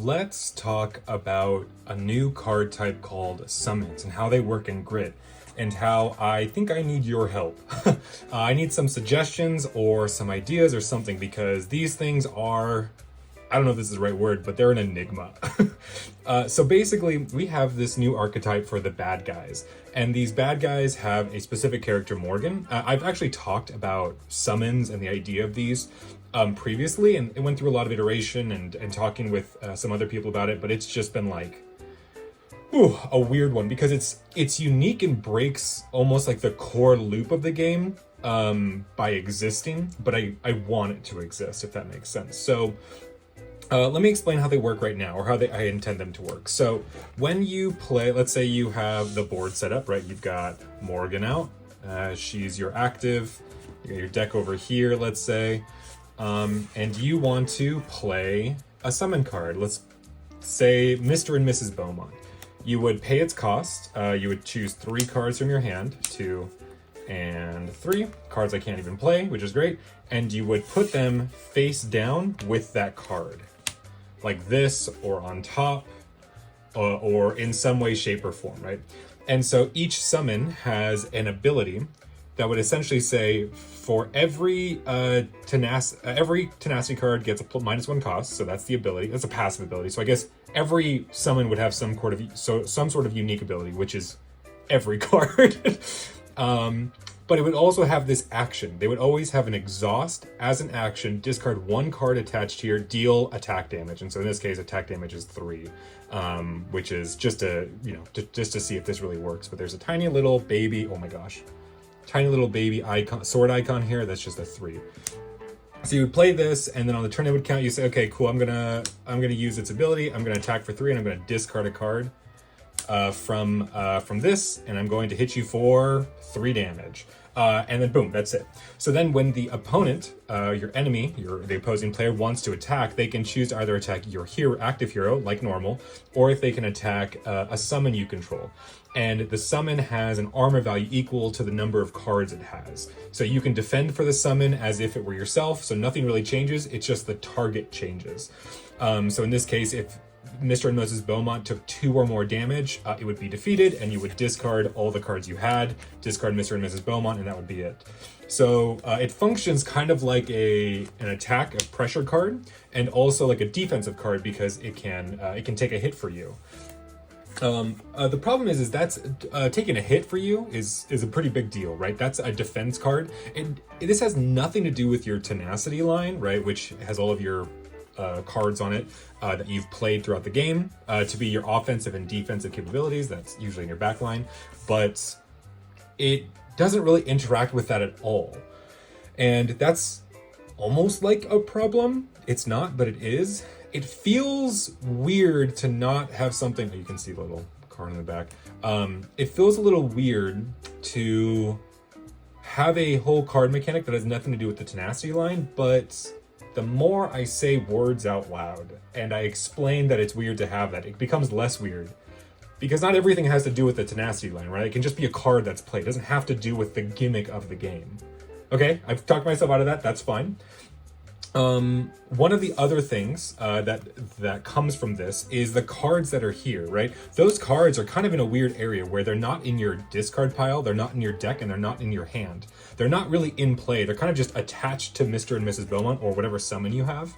let's talk about a new card type called summons and how they work in Grit, and how I think I need your help. I need some suggestions or some ideas or something, because these things are, I don't know if this is the right word, but they're an enigma. So basically, we have this new archetype for the bad guys, and these bad guys have a specific character, Morgan. I've actually talked about summons and the idea of these previously, and it went through a lot of iteration and talking with some other people about it, but it's just been like, a weird one, because it's unique and breaks almost like the core loop of the game by existing, but I want it to exist, if that makes sense. So let me explain how they work right now, or how I intend them to work. So when you play, let's say you have the board set up, right? You've got Morgan out. She's your active. You got your deck over here, let's say. And you want to play a summon card. Let's say Mr. and Mrs. Beaumont. You would pay its cost. You would choose 3 cards from your hand, 2 and 3 cards I can't even play, which is great. And you would put them face down with that card, like this, or on top, or in some way, shape, or form, right? And so each summon has an ability that would essentially say, for every tenacity card gets a -1 cost, so that's the ability. That's a passive ability. So I guess every summon would have some sort of unique ability, which is every card. But it would also have this action. They would always have an exhaust as an action, discard 1 card attached here, deal attack damage. And so in this case, attack damage is 3, which is just just to see if this really works. But there's a tiny little baby, oh my gosh, tiny little baby icon, sword icon here. That's just a 3. So you would play this, and then on the turn it would count. You say, okay, cool. I'm gonna use its ability. I'm gonna attack for 3, and I'm gonna discard a card from this, and I'm going to hit you for 3 damage. And then boom, that's it. So then when the opponent, your enemy, the opposing player wants to attack, they can choose to either attack your active hero, like normal, or if they can attack a summon you control. And the summon has an armor value equal to the number of cards it has. So you can defend for the summon as if it were yourself, so nothing really changes, it's just the target changes. So in this case, if Mr. and Mrs. Beaumont took 2 or more damage, it would be defeated, and you would discard all the cards you had, discard Mr. and Mrs. Beaumont, and that would be it. So it functions kind of like an attack, a pressure card, and also like a defensive card, because it can take a hit for you. The problem is that's taking a hit for you is a pretty big deal, right? That's a defense card, and this has nothing to do with your tenacity line, right? Which has all of your cards on it that you've played throughout the game to be your offensive and defensive capabilities. That's usually in your back line, but it doesn't really interact with that at all. And that's almost like a problem. It's not, but it is. It feels weird to not have something, you can see the little card in the back. It feels a little weird to have a whole card mechanic that has nothing to do with the tenacity line, but the more I say words out loud and I explain that it's weird to have that, it becomes less weird. Because not everything has to do with the tenacity line, right? It can just be a card that's played. It doesn't have to do with the gimmick of the game. Okay, I've talked myself out of that, that's fine. One of the other things that comes from this is the cards that are here, right? Those cards are kind of in a weird area where they're not in your discard pile, they're not in your deck, and they're not in your hand. They're not really in play. They're kind of just attached to Mr. and Mrs. Beaumont, or whatever summon you have,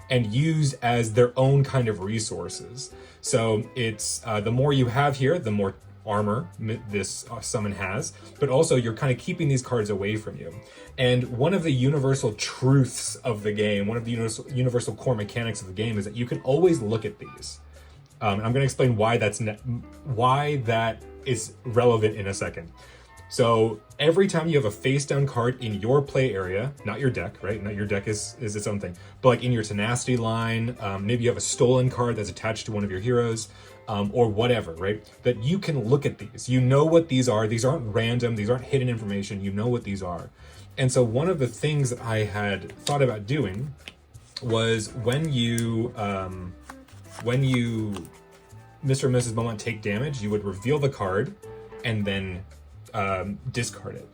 and used as their own kind of resources. So it's the more you have here, the more armor this summon has, but also you're kind of keeping these cards away from you. And one of the universal truths of the game, one of the universal core mechanics of the game, is that you can always look at these. And I'm going to explain why that is relevant in a second. So every time you have a face down card in your play area, not your deck, right? Not your deck is its own thing, but like in your tenacity line, maybe you have a stolen card that's attached to one of your heroes, or whatever, right? That you can look at these. You know what these are. These aren't random. These aren't hidden information. You know what these are. And so one of the things that I had thought about doing was when you Mr. and Mrs. Beaumont take damage, you would reveal the card and then discard it.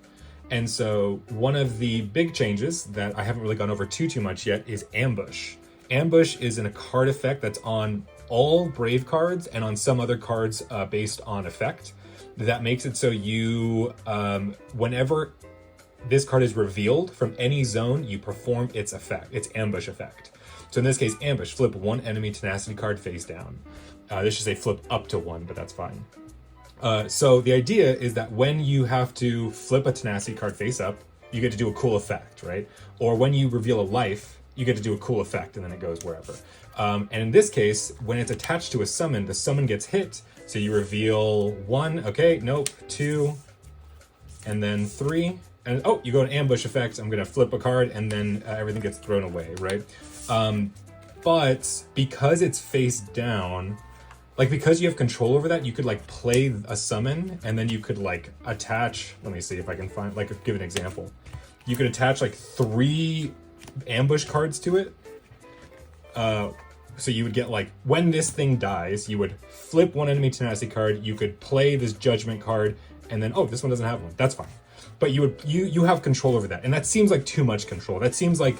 And so one of the big changes that I haven't really gone over too much yet is Ambush. Ambush is a card effect that's on all Brave cards and on some other cards based on effect. That makes it so you, whenever this card is revealed from any zone, you perform its effect, its ambush effect. So in this case, ambush, flip one enemy tenacity card face down. This should say flip up to one, but that's fine. So the idea is that when you have to flip a tenacity card face up, you get to do a cool effect, right? Or when you reveal a life, you get to do a cool effect and then it goes wherever. And in this case, when it's attached to a summon, the summon gets hit. So you reveal 1, okay, nope, 2, and then 3. And oh, you go to ambush effect. I'm gonna flip a card and then everything gets thrown away, right? But because it's face down, like because you have control over that, you could like play a summon and then you could like attach, let me see if I can find, like give an example. You could attach like 3 ambush cards to it. So you would get like, when this thing dies, you would flip one enemy tenacity card, you could play this judgment card, and then, oh, this one doesn't have one. That's fine. But you have control over that. And that seems like too much control. That seems like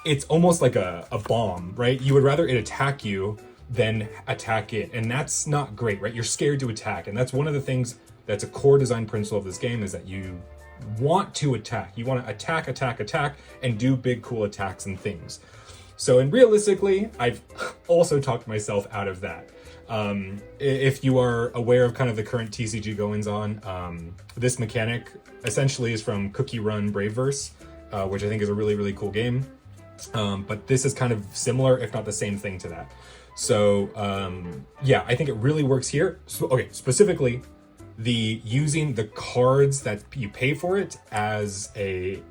it's almost like a bomb, right? You would rather it attack you than attack it. And that's not great, right? You're scared to attack. And that's one of the things that's a core design principle of this game, is that you want to attack. You want to attack, attack, attack, and do big, cool attacks and things. So, and realistically, I've also talked myself out of that. If you are aware of kind of the current TCG goings on, this mechanic essentially is from Cookie Run Braveverse, which I think is a really, really cool game. But this is kind of similar, if not the same thing to that. So, yeah, I think it really works here. So, okay, specifically, using the cards that you pay for it as a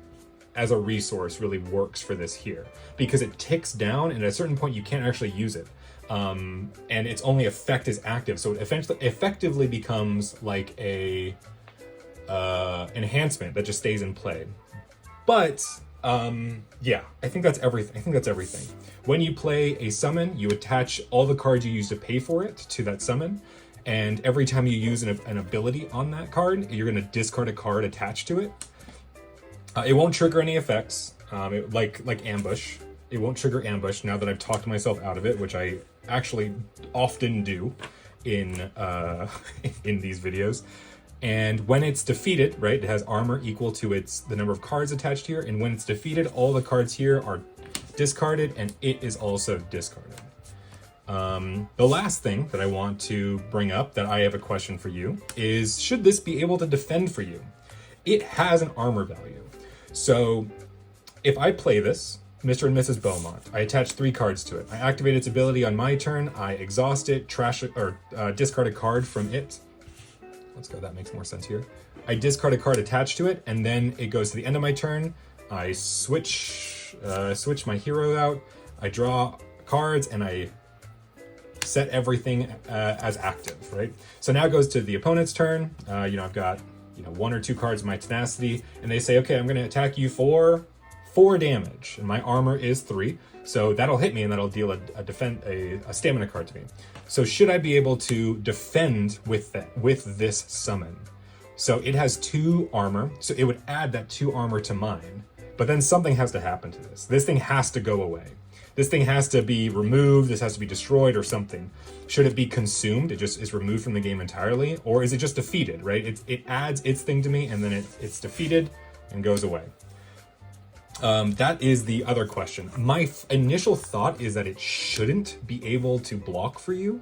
resource really works for this here, because it ticks down and at a certain point you can't actually use it. And its only effect is active. So it effectively becomes like a enhancement that just stays in play. But yeah, I think that's everything. When you play a summon, you attach all the cards you use to pay for it to that summon. And every time you use an ability on that card, you're going to discard a card attached to it. It won't trigger any effects, like ambush. It won't trigger ambush now that I've talked myself out of it, which I actually often do in in these videos. And when it's defeated, right, it has armor equal to the number of cards attached here. And when it's defeated, all the cards here are discarded and it is also discarded. The last thing that I want to bring up that I have a question for you is, should this be able to defend for you? It has an armor value. So if I play this, Mr. and Mrs. Beaumont, I attach 3 cards to it. I activate its ability on my turn. I exhaust it, trash it, or discard a card from it. Let's go, that makes more sense here. I discard a card attached to it, and then it goes to the end of my turn. I switch my hero out. I draw cards, and I set everything as active, right? So now it goes to the opponent's turn. I've got 1 or 2 cards of my tenacity, and they say, okay, I'm going to attack you for 4 damage, and my armor is 3, so that'll hit me, and that'll deal a stamina card to me. So should I be able to defend with this summon? So it has 2 armor, so it would add that 2 armor to mine, but then something has to happen to this. This thing has to go away. This thing has to be removed, this has to be destroyed or something. Should it be consumed? It just is removed from the game entirely? Or is it just defeated, right? It adds its thing to me and then it's defeated and goes away. That is the other question. My initial thought is that it shouldn't be able to block for you,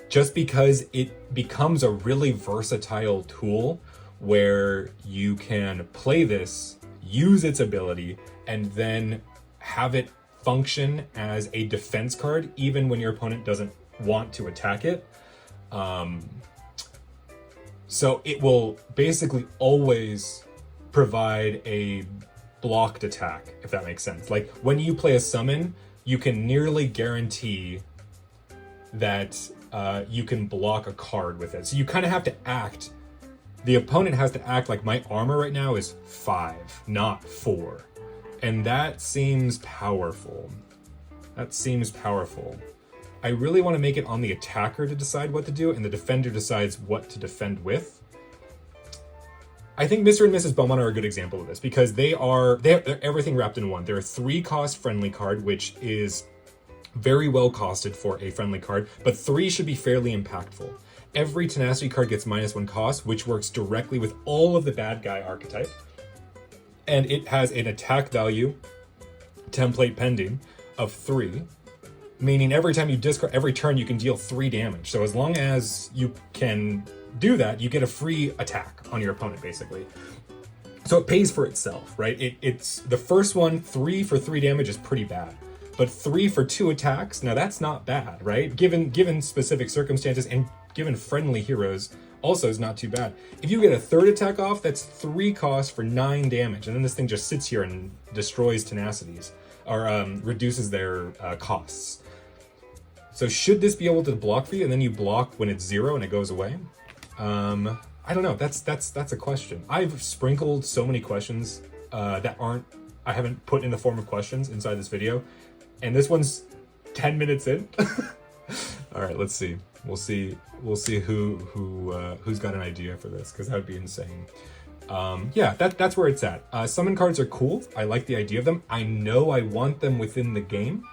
just because it becomes a really versatile tool where you can play this, use its ability, and then have it function as a defense card even when your opponent doesn't want to attack it. So it will basically always provide a blocked attack, if that makes sense. Like when you play a summon, you can nearly guarantee that you can block a card with it. So you kind of have to act, the opponent has to act like my armor right now is 5, not 4. And that seems powerful. I really want to make it on the attacker to decide what to do, and the defender decides what to defend with. I think Mr. and Mrs. Beaumont are a good example of this, because they're everything wrapped in one. They're a 3-cost friendly card, which is Very well costed for a friendly card, but 3 should be fairly impactful. Every tenacity card gets -1 cost, which works directly with all of the bad guy archetype. And it has an attack value, template pending, of 3, meaning every time you discard, every turn you can deal 3 damage. So as long as you can do that, you get a free attack on your opponent, basically. So it pays for itself, right? It's the first one, 3 for 3 damage is pretty bad. But 3 for 2 attacks, now that's not bad, right? Given specific circumstances and given friendly heroes, also is not too bad. If you get a 3rd attack off, that's 3 costs for 9 damage, and then this thing just sits here and destroys tenacities, or reduces their costs. So should this be able to block for you, and then you block when it's 0 and it goes away? I don't know. That's a question. I've sprinkled so many questions that I haven't put in the form of questions inside this video, and this one's 10 minutes in. All right, let's see. We'll see who's got an idea for this, because that would be insane. Yeah, that's where it's at. Summon cards are cool. I like the idea of them. I know I want them within the game.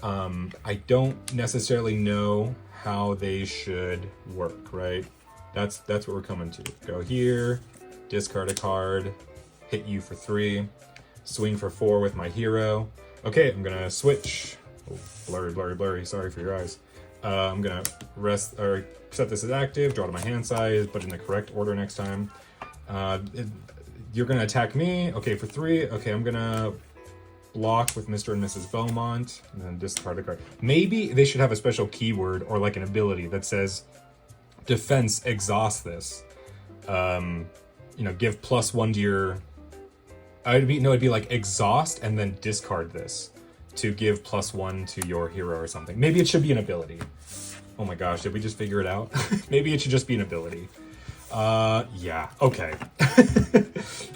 I don't necessarily know how they should work, right? That's what we're coming to. Go here, discard a card, hit you for 3, swing for 4 with my hero. Okay, I'm gonna switch. Oh, blurry. Sorry for your eyes. I'm gonna rest or set this as active, draw to my hand size, put it in the correct order next time. You're gonna attack me. Okay, for 3. Okay, I'm gonna block with Mr. and Mrs. Beaumont, and then discard a card. Maybe they should have a special keyword or like an ability that says defense exhaust this. Give +1 to your. It'd be like exhaust and then discard this to give +1 to your hero or something. Maybe it should be an ability. Oh my gosh, did we just figure it out? Maybe it should just be an ability. Yeah, okay.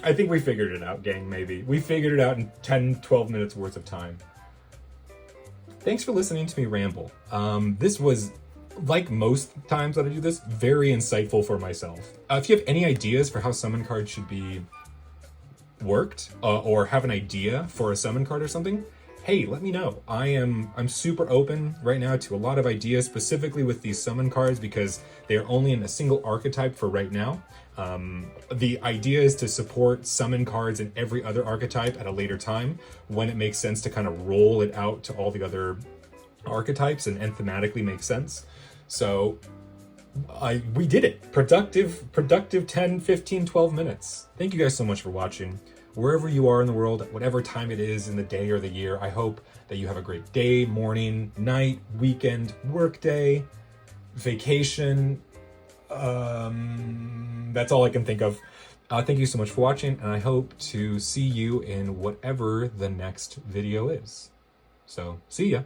I think we figured it out, gang, maybe. We figured it out in 10, 12 minutes worth of time. Thanks for listening to me ramble. This was, like most times that I do this, very insightful for myself. If you have any ideas for how summon cards should be worked, or have an idea for a summon card or something, hey, let me know. I'm super open right now to a lot of ideas, specifically with these summon cards, because they are only in a single archetype for right now. The idea is to support summon cards in every other archetype at a later time, when it makes sense to kind of roll it out to all the other archetypes and thematically makes sense. So we did it. Productive 10, 15, 12 minutes. Thank you guys so much for watching. Wherever you are in the world, at whatever time it is in the day or the year, I hope that you have a great day, morning, night, weekend, work day, vacation. That's all I can think of. Thank you so much for watching, and I hope to see you in whatever the next video is. So, see ya.